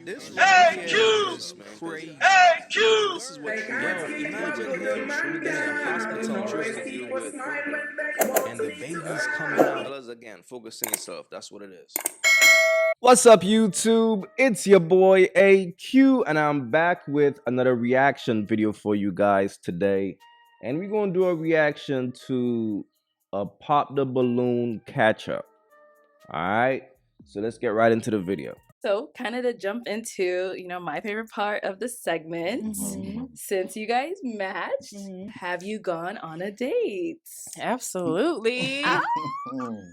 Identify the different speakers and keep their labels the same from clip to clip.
Speaker 1: This right here is crazy.
Speaker 2: AyeQ!
Speaker 1: This is what, imagine him in a hospital room and the baby's coming out. Fellas, again, focus on yourself. That's what it is. What's up, YouTube? It's your boy AyeQ, and I'm back with another reaction video for you guys today. And we're gonna do a reaction to a Pop the Balloon catch up. Alright, so let's get right into the video.
Speaker 3: So, kind of to jump into, my favorite part of the segment, since you guys matched, have you gone on a date?
Speaker 4: Absolutely.
Speaker 3: Ah!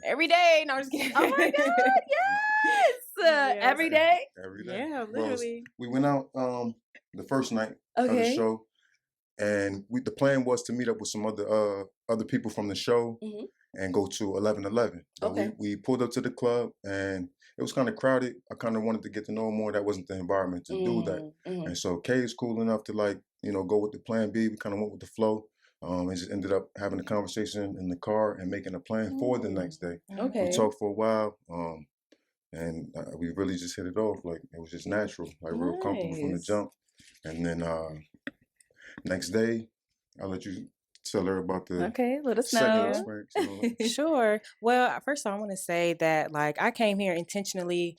Speaker 4: Every day. No, I'm just kidding.
Speaker 3: Oh my God, yes!
Speaker 4: Yes.
Speaker 3: Every day?
Speaker 5: Every day.
Speaker 4: Yeah,
Speaker 5: Well,
Speaker 4: literally.
Speaker 5: we went out the first night of the
Speaker 3: Okay.
Speaker 5: show, and the plan was to meet up with some other people from the show and go to 1111. But
Speaker 3: Okay.
Speaker 5: we pulled up to the club, and it was kind of crowded. I kind of wanted to get to know more. That wasn't the environment to do that. And so Kay is cool enough to go with the plan B. We kind of went with the flow. And just ended up having a conversation in the car and making a plan for the next day.
Speaker 3: Okay.
Speaker 5: We talked for a while. And we really just hit it off. Like, it was just natural, like real comfortable from the
Speaker 3: Nice.
Speaker 5: jump. And then next day, I'll let you tell her about the
Speaker 3: Okay, let us
Speaker 5: second
Speaker 3: know.
Speaker 5: experience. and all that.
Speaker 4: Sure. Well, first of all, I want to say that I came here intentionally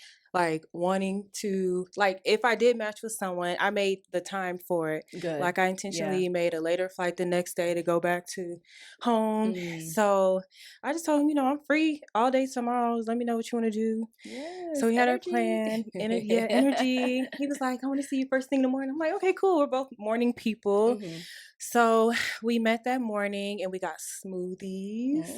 Speaker 4: wanting to if I did match with someone, I made the time for it.
Speaker 3: Good.
Speaker 4: I intentionally made a later flight the next day to go back to home. So I just told him, I'm free all day tomorrow. Let me know what you want to do.
Speaker 3: Yes,
Speaker 4: So we had
Speaker 3: energy.
Speaker 4: our plan. Energy. He was like, I want to see you first thing in the morning. I'm like, okay, cool. We're both morning people. So we met that morning and we got smoothies.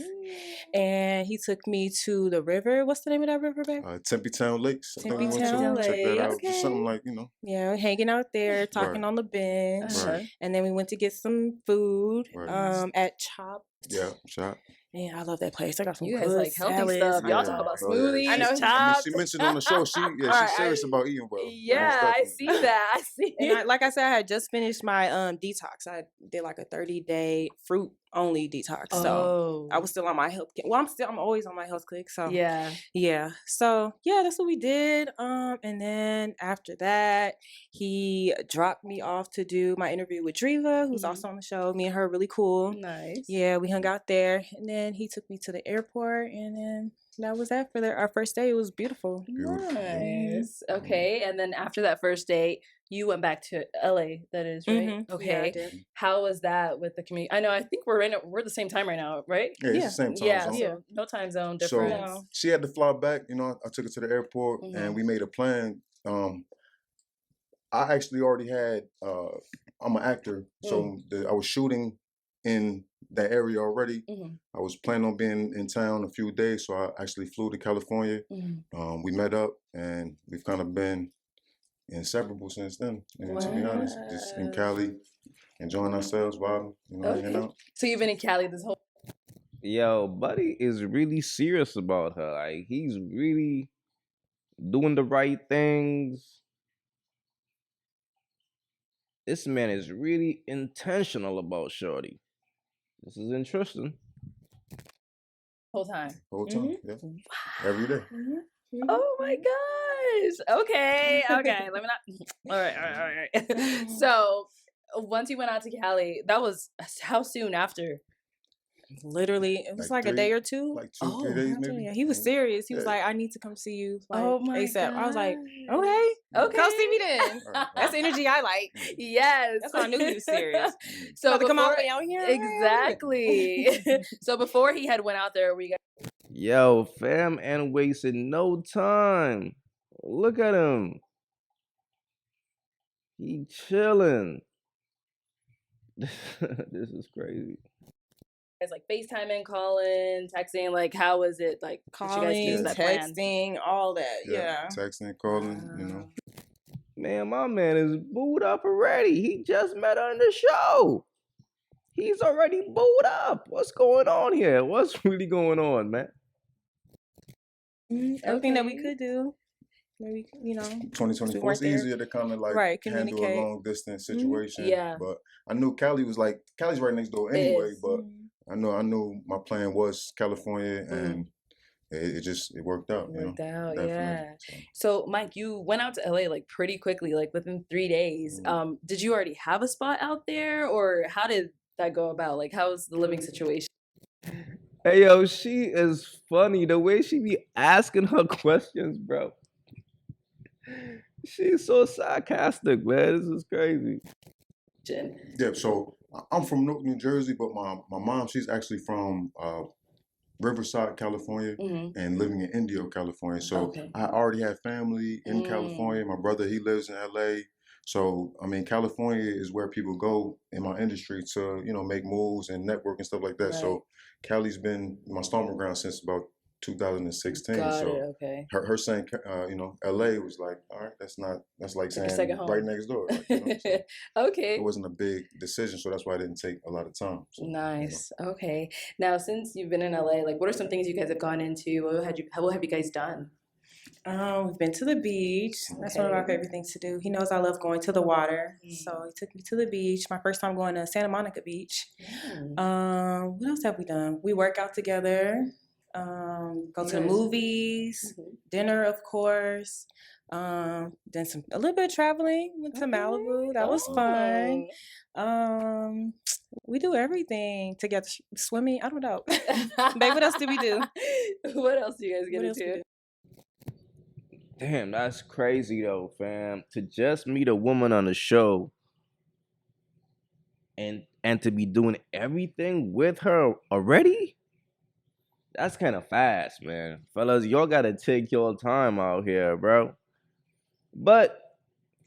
Speaker 4: And he took me to the river. What's the name of that river, babe?
Speaker 5: Tempe Town Lakes. I think we went to.
Speaker 4: Tempe-Town
Speaker 5: Check that out.
Speaker 3: Lakes.
Speaker 5: Just something
Speaker 3: Okay.
Speaker 4: Yeah, hanging out there, talking on the bench.
Speaker 3: Uh-huh.
Speaker 4: And then we went to get some food
Speaker 5: Right.
Speaker 4: at Chop.
Speaker 5: Yeah, shot.
Speaker 4: Man, I love that place. I got some
Speaker 3: You guys
Speaker 4: good
Speaker 3: like healthy
Speaker 4: salads.
Speaker 3: stuff. Y'all
Speaker 5: Yeah.
Speaker 3: talk about
Speaker 5: Oh, yeah.
Speaker 3: smoothies,
Speaker 4: I know.
Speaker 5: I mean,
Speaker 3: chops.
Speaker 5: she mentioned on the show, she's
Speaker 4: Alright,
Speaker 5: serious about eating well.
Speaker 3: Yeah,
Speaker 5: Most
Speaker 3: I
Speaker 5: definitely.
Speaker 3: see that. I see.
Speaker 4: And like I said, I had just finished my detox. I did a 30-day fruit only detox. So I was still on my health. Well, I'm always on my health click. So
Speaker 3: yeah.
Speaker 4: So yeah, that's what we did. And then after that, he dropped me off to do my interview with Driva, who's also on the show. Me and her really cool.
Speaker 3: Nice.
Speaker 4: Yeah, we hung out there, and then he took me to the airport, and then that was that for our first day. It was beautiful.
Speaker 3: Nice. Okay, and then after that first date, you went back to LA. That is right.
Speaker 4: Yeah, I
Speaker 3: Okay.
Speaker 4: did.
Speaker 3: How was that with the community? I know. I think we're the same time right now, right?
Speaker 5: Yeah, it's the same time
Speaker 3: Yeah.
Speaker 5: zone.
Speaker 3: So no time zone
Speaker 5: So
Speaker 3: difference.
Speaker 5: she had to fly back. I took her to the airport and we made a plan. I actually already had. I'm an actor, so I was shooting in that area already. I was planning on being in town a few days, so I actually flew to California. We met up, and we've kind of been inseparable since then. To be honest, just in Cali, enjoying ourselves, vibing, hanging out.
Speaker 3: So you've been in Cali this whole.
Speaker 1: Yo, Buddy is really serious about her. Like, he's really doing the right things. This man is really intentional about Shorty. This is interesting.
Speaker 3: Whole time.
Speaker 5: Whole time, yeah, every day.
Speaker 3: Oh my gosh. Okay. Okay. Let me not. All right. So once you went out to Cali, that was how soon after?
Speaker 4: Literally, it was
Speaker 5: Like
Speaker 4: a day or two.
Speaker 5: Like 2-3 days, maybe.
Speaker 4: Yeah, he was serious. He was
Speaker 5: Yeah.
Speaker 4: like, "I need to come see you."
Speaker 3: Oh my
Speaker 4: ASAP. I was like,
Speaker 3: God.
Speaker 4: "Okay,
Speaker 3: Okay.
Speaker 4: come see me then."
Speaker 5: Right.
Speaker 4: That's the energy I like.
Speaker 3: Yes.
Speaker 4: That's how I knew he was serious.
Speaker 3: So
Speaker 4: About to come all the
Speaker 3: before-
Speaker 4: way out here.
Speaker 3: Exactly. So before he had went out there, we got.
Speaker 1: Yo, fam ain't wasting no time. Look at him. He chilling. This is crazy.
Speaker 3: Guys like FaceTiming, calling, texting. Like, how was it? Like, did you guys
Speaker 4: Calling,
Speaker 3: use that plan?
Speaker 4: texting, all that. Yeah.
Speaker 5: Texting, calling,
Speaker 1: Man, my man is booed up already. He just met her on the show. He's already booed up. What's going on here? What's really going on, man?
Speaker 4: Everything that we
Speaker 3: Okay.
Speaker 4: could do. Maybe
Speaker 5: 2024
Speaker 4: weren't
Speaker 5: it's
Speaker 4: there.
Speaker 5: easier to kind of
Speaker 4: Right,
Speaker 5: handle a
Speaker 4: communicate.
Speaker 5: long distance situation.
Speaker 3: Yeah.
Speaker 5: But I knew Cali's right next door anyway.
Speaker 3: is.
Speaker 5: But I knew my plan was California, and it worked out.
Speaker 3: Worked out,
Speaker 5: Definitely.
Speaker 3: yeah. So, Mike, you went out to LA like pretty quickly, like within 3 days. Did you already have a spot out there, or how did that go about? Like, how's the living situation?
Speaker 1: Hey yo, she is funny. The way she be asking her questions, bro. She's so sarcastic, man. This is crazy.
Speaker 5: Yeah, so I'm from Newark, New Jersey, but my mom, she's actually from Riverside, California, and living in Indio, California. So I already have family in California. My brother, he lives in LA. So I mean, California is where people go in my industry to, make moves and network and stuff like that. So Cali's been my stomping ground since about 2016.
Speaker 3: Got
Speaker 5: so
Speaker 3: it, okay.
Speaker 5: her saying, LA was like, all right, that's like saying
Speaker 3: second home.
Speaker 5: right next door. Like, so
Speaker 3: Okay.
Speaker 5: it wasn't a big decision, so that's why it didn't take a lot of time. So,
Speaker 3: Nice. Okay. Now, since you've been in LA, like, what are some things you guys have gone into? What have you guys done?
Speaker 4: We've been to the beach. That's one of our favorite things to do. He knows I love going to the water, so he took me to the beach. My first time going to Santa Monica Beach. What else have we done? We work out together. Go to the movies, dinner, of course. Done a little bit of traveling. Went to Malibu. That was fun. We do everything together. Swimming, I don't know. Babe, what else do we do?
Speaker 3: What else do you guys get into?
Speaker 1: Damn, that's crazy though, fam. To just meet a woman on the show and to be doing everything with her already? That's kind of fast, man. Fellas, y'all gotta take your time out here, bro. But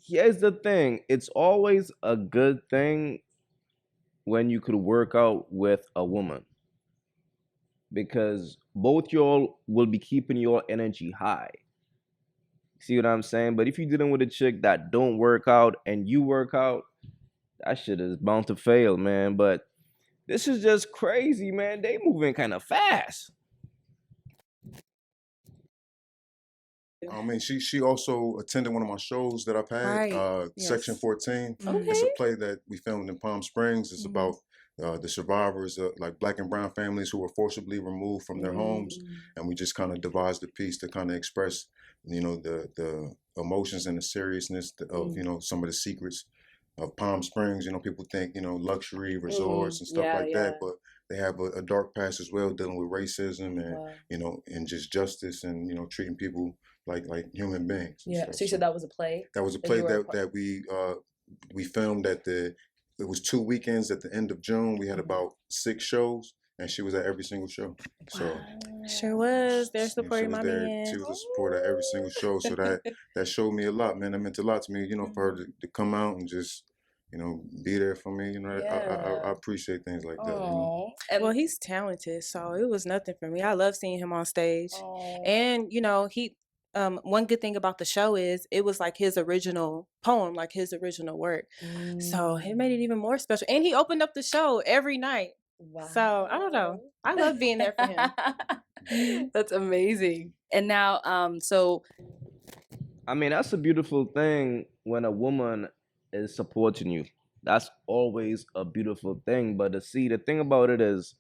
Speaker 1: here's the thing. It's always a good thing when you could work out with a woman. Because both y'all will be keeping your energy high. See what I'm saying? But if you're dealing with a chick that don't work out and you work out, that shit is bound to fail, man. But this is just crazy, man. They moving kind of fast.
Speaker 5: I mean, she also attended one of my shows that I've had, Section 14. It's a play that we filmed in Palm Springs. It's about the survivors, like Black and brown families who were forcibly removed from their homes, and we just kind of devised a piece to kind of express, the emotions and the seriousness of some of the secrets of Palm Springs. People think luxury resorts and stuff like that, but they have a dark past as well, dealing with racism and and just justice and treating people like human beings.
Speaker 3: Yeah. So you said that was a play?
Speaker 5: That was a play that we filmed it was 2 weekends at the end of June. We had about 6 shows, and she was at every single show. So
Speaker 4: sure was. They're supporting my man.
Speaker 5: She was a support at every single show. So that showed me a lot, man. That meant a lot to me, for her to come out and just be there for me. I appreciate things like that.
Speaker 4: And well, he's talented, so it was nothing for me. I love seeing him on stage. And he one good thing about the show is it was like his original poem, like his original work. So it made it even more special. And he opened up the show every night. Wow. So I don't know. I love being there for him.
Speaker 3: That's amazing. And now,
Speaker 1: I mean, that's a beautiful thing when a woman is supporting you. That's always a beautiful thing. But the thing about it is,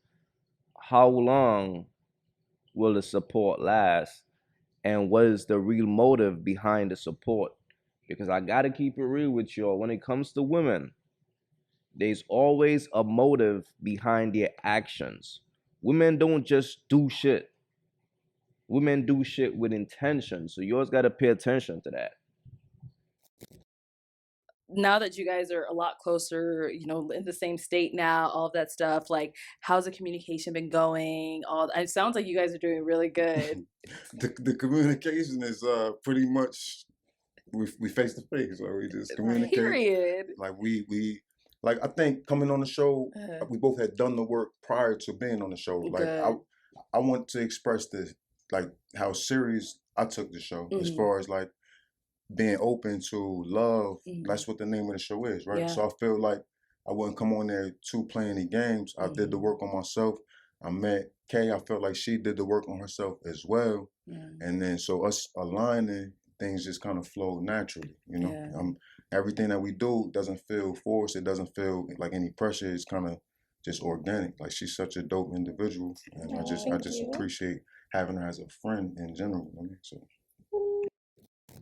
Speaker 1: how long will the support last? And what is the real motive behind the support? Because I gotta keep it real with y'all. When it comes to women, there's always a motive behind their actions. Women don't just do shit. Women do shit with intention. So yours gotta pay attention to that.
Speaker 3: Now that you guys are a lot closer, in the same state now, all of that stuff, like, how's the communication been going? It sounds like you guys are doing really good.
Speaker 5: The communication is pretty much we face to face, so we just communicate.
Speaker 3: Period.
Speaker 5: Like we like I think coming on the show, we both had done the work prior to being on the show. Like I want to express how serious I took the show as far as like being open to love. That's what the name of the show is, right? So I feel like I wouldn't come on there to play any games. I did the work on myself. I met Kay. I felt like she did the work on herself as well. And then so us aligning, things just kind of flow naturally, everything that we do doesn't feel forced. It doesn't feel like any pressure. It's kind of just organic. Like she's such a dope individual, and I just appreciate having her as a friend in general. I mean, so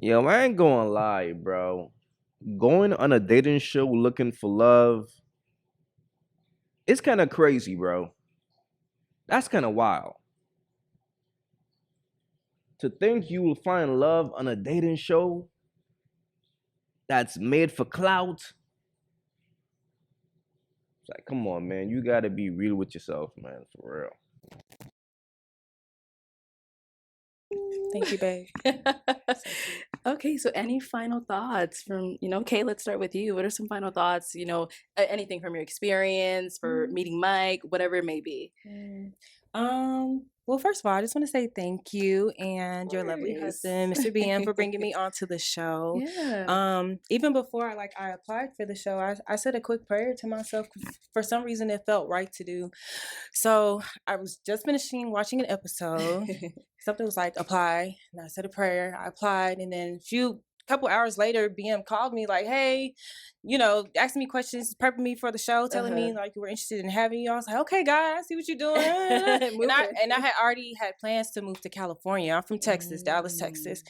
Speaker 1: Yo, I ain't gonna lie, bro. Going on a dating show looking for love, it's kind of crazy, bro. That's kind of wild. To think you will find love on a dating show that's made for clout. It's like, come on, man. You gotta be real with yourself, man, for real.
Speaker 4: Thank you, babe.
Speaker 3: Okay, so any final thoughts from, Kay, let's start with you. What are some final thoughts, anything from your experience for meeting Mike, whatever it may be?
Speaker 4: Well, first of all, I just want to say thank you and your lovely husband, Mr. BM, for bringing me onto the show.
Speaker 3: Yeah.
Speaker 4: Even before I applied for the show, I said a quick prayer to myself. For some reason, it felt right to do. So I was just finishing watching an episode. Something was like, apply. And I said a prayer. I applied. And then couple hours later, BM called me like, hey, asking me questions, prepping me for the show, telling me like you were interested in having you. I was like, okay, God, I see what you're doing. and I had already had plans to move to California. I'm from Texas, Dallas, Texas.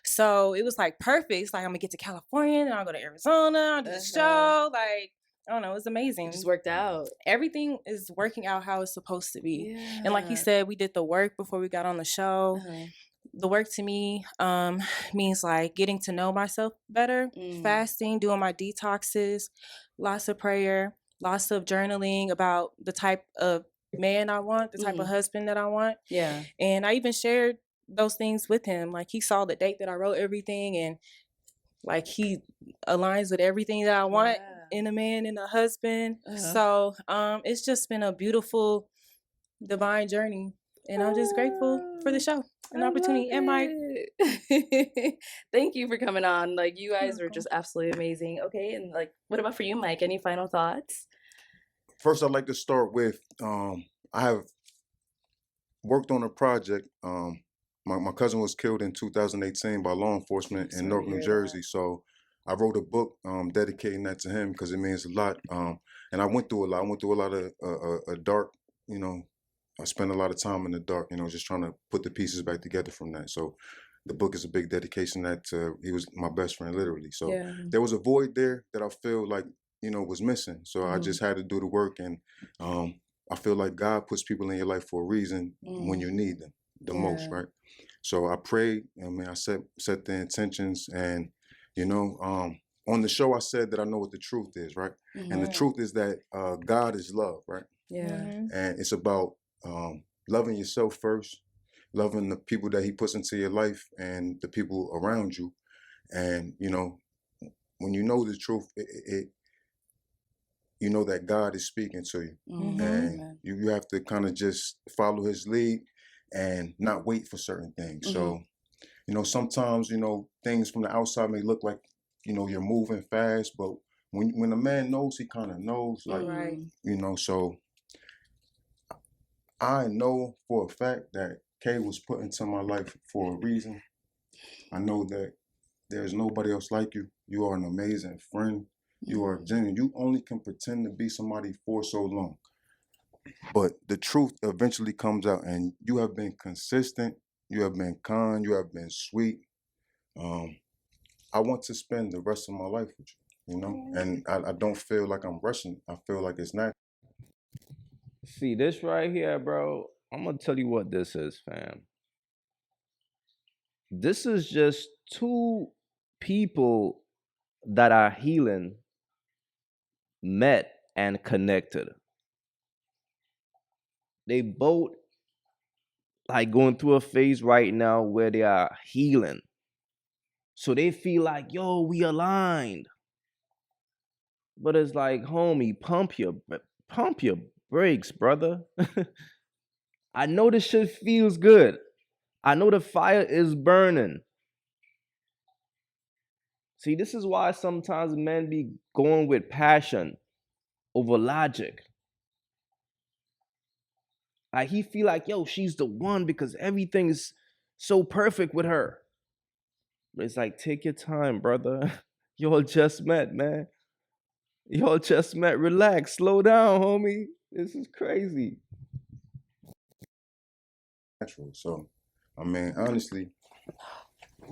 Speaker 4: So it was like perfect. It's like I'm gonna get to California and I'll go to Arizona, I'll do the show. Like, I don't know, it was amazing.
Speaker 3: It just worked out.
Speaker 4: Everything is working out how it's supposed to be.
Speaker 3: Yeah.
Speaker 4: And like you said, we did the work before we got on the show. The work to me means like getting to know myself better, fasting, doing my detoxes, lots of prayer, lots of journaling about the type of man I want, the type of husband that I want.
Speaker 3: Yeah.
Speaker 4: And I even shared those things with him. Like he saw the date that I wrote everything, and like he aligns with everything that I want in a man and a husband. So it's just been a beautiful divine journey. And I'm just grateful for the show and opportunity. And Mike.
Speaker 3: Thank you for coming on. Like, you guys were just absolutely amazing. Okay, and like, what about for you, Mike? Any final thoughts?
Speaker 5: First, I'd like to start with I have worked on a project. My cousin was killed in 2018 by law enforcement in Newark, New Jersey. So I wrote a book dedicating that to him because it means a lot. And I went through a lot. I went through a lot of a dark, I spent a lot of time in the dark, just trying to put the pieces back together from that. So the book is a big dedication that he was my best friend, literally. So there was a void there that I feel like, was missing. So I just had to do the work. And I feel like God puts people in your life for a reason when you need them the most, right? So I prayed, I set the intentions, and, on the show, I said that I know what the truth is, right? And the truth is that God is love, right?
Speaker 3: Yeah.
Speaker 5: And it's about loving yourself first, loving the people that he puts into your life and the people around you. And, when you know the truth, you know that God is speaking to you. And you have to kind of just follow his lead and not wait for certain things. So, sometimes, things from the outside may look like, you're moving fast, but when a man knows, he kind of knows, like, so I know for a fact that Kay was put into my life for a reason. I know that there's nobody else like you. You are an amazing friend. You are genuine. You only can pretend to be somebody for so long. But the truth eventually comes out, and you have been consistent. You have been kind. You have been sweet. I want to spend the rest of my life with you, and I don't feel like I'm rushing. I feel like it's natural.
Speaker 1: See, this right here, bro, I'm gonna tell you what this is, fam. This is just two people that are healing, met, and connected. They both like going through a phase right now where they are healing. So they feel like, yo, we aligned. But it's like, homie, pump your brakes, brother. I know this shit feels good. I know the fire is burning. See, this is why sometimes men be going with passion over logic. Like he feel like, yo, she's the one because everything is so perfect with her. But it's like, take your time, brother. Y'all just met, man. Y'all just met. Relax. Slow down, homie. This is crazy.
Speaker 5: natural. So, I mean, honestly.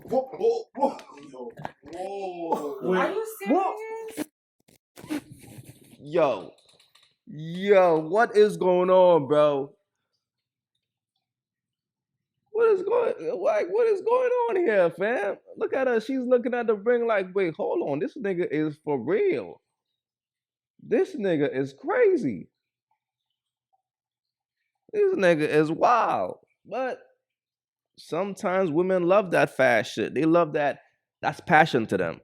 Speaker 5: Whoa.
Speaker 4: Are you serious?
Speaker 1: Yo, what is going on, bro? What is going on here, fam? Look at her. She's looking at the ring like, wait, hold on. This nigga is for real. This nigga is crazy. This nigga is wild. But sometimes women love that fast shit. They love that. That's passion to them.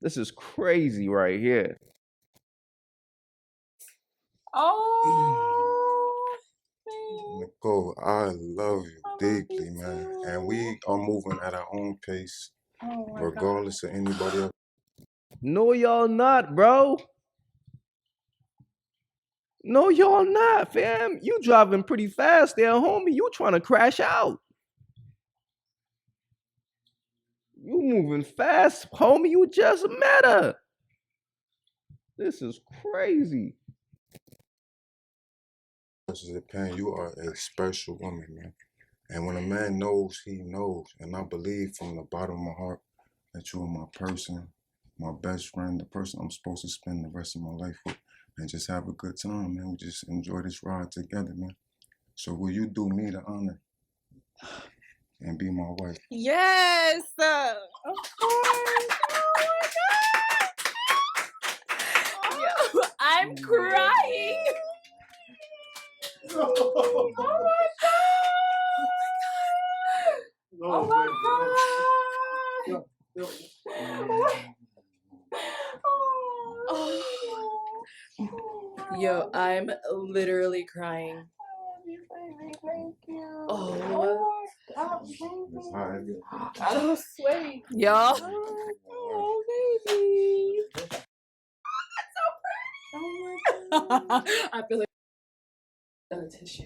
Speaker 1: This is crazy right here.
Speaker 4: Oh,
Speaker 5: Nicole, I love you deeply, man. And we are moving at our own pace, regardless of anybody else.
Speaker 1: No, y'all not, bro. No, y'all not, fam. You driving pretty fast there, homie. You trying to crash out. You moving fast, homie. You just met her. This is crazy.
Speaker 5: This is a pain. You are a special woman, man. And when a man knows, he knows. And I believe from the bottom of my heart that you are my person, my best friend, the person I'm supposed to spend the rest of my life with and just have a good time, man. We just enjoy this ride together, man. So will you do me the honor and be my wife?
Speaker 4: yes, of course. Oh my God. Yo, I'm crying. Oh my God. Oh my God.
Speaker 3: Yo, I'm literally crying. Oh,
Speaker 4: I'm sweating.
Speaker 3: y'all.
Speaker 4: Oh, baby.
Speaker 3: I feel like a tissue.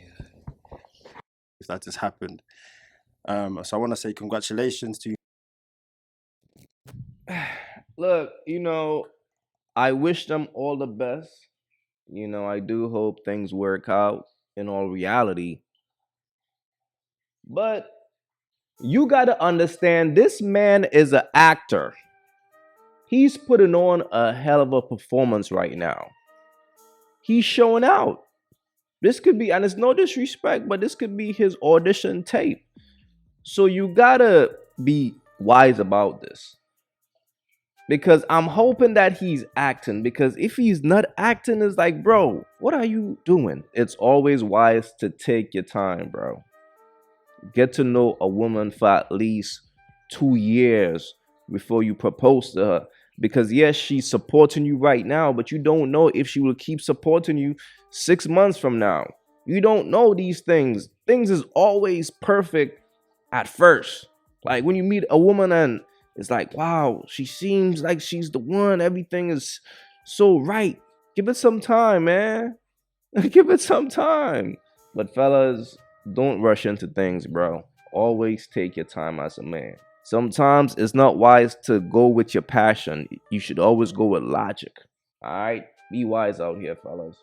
Speaker 2: That just happened. So I want to say congratulations to you.
Speaker 1: Look, I wish them all the best. I do hope things work out in all reality. But you got to understand this man is an actor. He's putting on a hell of a performance right now. He's showing out. This could be, and it's no disrespect, but this could be his audition tape. So you got to be wise about this. Because I'm hoping that he's acting. Because if he's not acting, it's like, bro, what are you doing? It's always wise to take your time, bro. Get to know a woman for at least 2 years before you propose to her. Because yes, she's supporting you right now, but you don't know if she will keep supporting you 6 months from now. You don't know these things. Things is always perfect at first. Like when you meet a woman and it's like, wow, she seems like she's the one. Everything is so right. Give it some time, man. Give it some time. But fellas, don't rush into things, bro. Always take your time as a man. Sometimes it's not wise to go with your passion. You should always go with logic. All right? Be wise out here, fellas.